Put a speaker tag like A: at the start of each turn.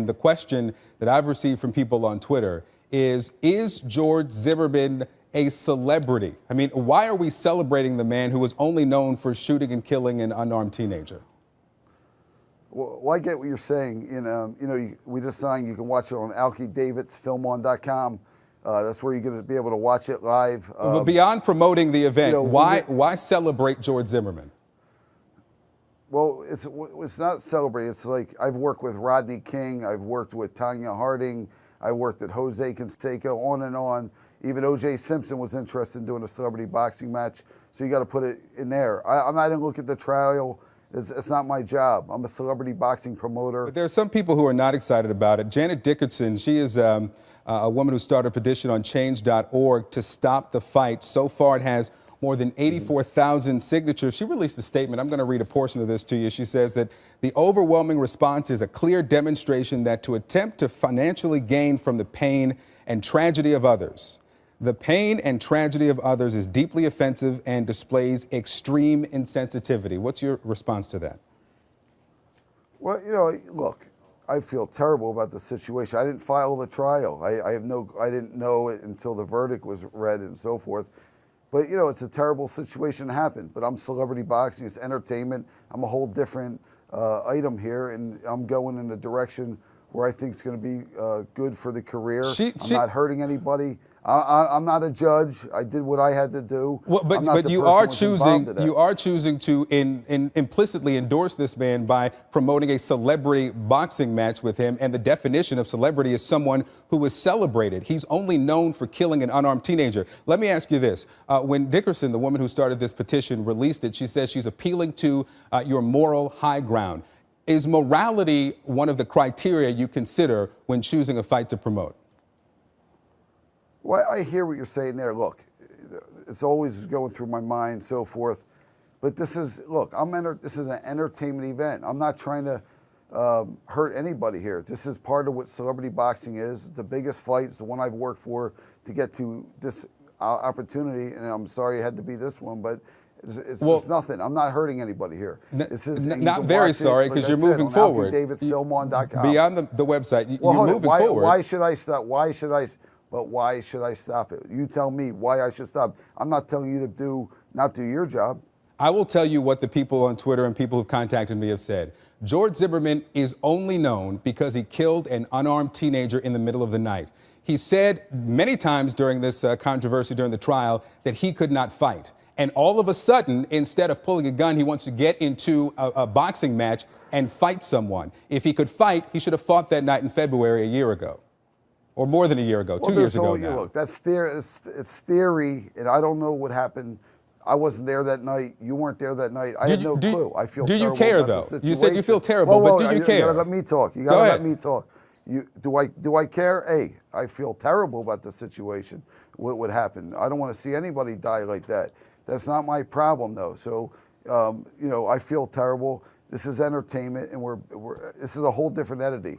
A: The question that I've received from people on Twitter is George Zimmerman a celebrity? I mean, why are we celebrating the man who was only known for shooting and killing an unarmed teenager?
B: Well, I get what you're saying. We just signed. You can watch it on AlkieDavidsFilmOn.com. That's where you're going to be able to watch it live.
A: But beyond promoting the event, why celebrate George Zimmerman?
B: Well, it's not celebrate. It's like I've worked with Rodney King. I've worked with Tanya Harding. I worked with Jose Canseco, on and on. Even O.J. Simpson was interested in doing a celebrity boxing match. So you got to put it in there. I'm not going to look at the trial. It's not my job. I'm a celebrity boxing promoter.
A: But there are some people who are not excited about it. Janet Dickerson, she is a woman who started a petition on change.org to stop the fight. So far, it has more than 84,000 signatures. She released a statement. I'm going to read a portion of this to you. She says that the overwhelming response is a clear demonstration that to attempt to financially gain from the pain and tragedy of others, the pain and tragedy of others is deeply offensive and displays extreme insensitivity. What's your response to that?
B: Well, look, I feel terrible about the situation. I didn't file the trial. I didn't know it until the verdict was read and so forth. But, it's a terrible situation to happen. But I'm celebrity boxing. It's entertainment. I'm a whole different item here, and I'm going in a direction where I think it's going to be good for the career. I'm not hurting anybody. I'm not a judge. I did what I had to do.
A: Well, but you are choosing to implicitly endorse this man by promoting a celebrity boxing match with him. And the definition of celebrity is someone who is celebrated. He's only known for killing an unarmed teenager. Let me ask you this. When Dickerson, the woman who started this petition, released it, she says she's appealing to your moral high ground. Is morality one of the criteria you consider when choosing a fight to promote?
B: Well, I hear what you're saying there. Look, it's always going through my mind, so forth. But this is an entertainment event. I'm not trying to hurt anybody here. This is part of what celebrity boxing is. It's the biggest fight. It's the one I've worked for to get to this opportunity. And I'm sorry it had to be this one, but it's nothing. I'm not hurting anybody here.
A: Not very sorry, because you're moving forward.
B: AlkieDavidsFilmOn.com.
A: Beyond the website, you're moving forward.
B: Why should I stop? Why should I stop it? You tell me why I should stop. I'm not telling you to not do your job.
A: I will tell you what the people on Twitter and people who've contacted me have said. George Zimmerman is only known because he killed an unarmed teenager in the middle of the night. He said many times during this controversy, during the trial, that he could not fight. And all of a sudden, instead of pulling a gun, he wants to get into a boxing match and fight someone. If he could fight, he should have fought that night in February a year ago. Or more than a year ago, 2 years ago now.
B: Look, that's theory. It's theory, and I don't know what happened. I wasn't there that night. You weren't there that night. I had no clue. I feel terrible.
A: Do you care, though? You said you feel terrible, but do you care?
B: You gotta let me talk. You gotta let me talk. Do I care? Hey, I feel terrible about the situation. What happened? I don't want to see anybody die like that. That's not my problem, though. So, I feel terrible. This is entertainment, and this is a whole different entity.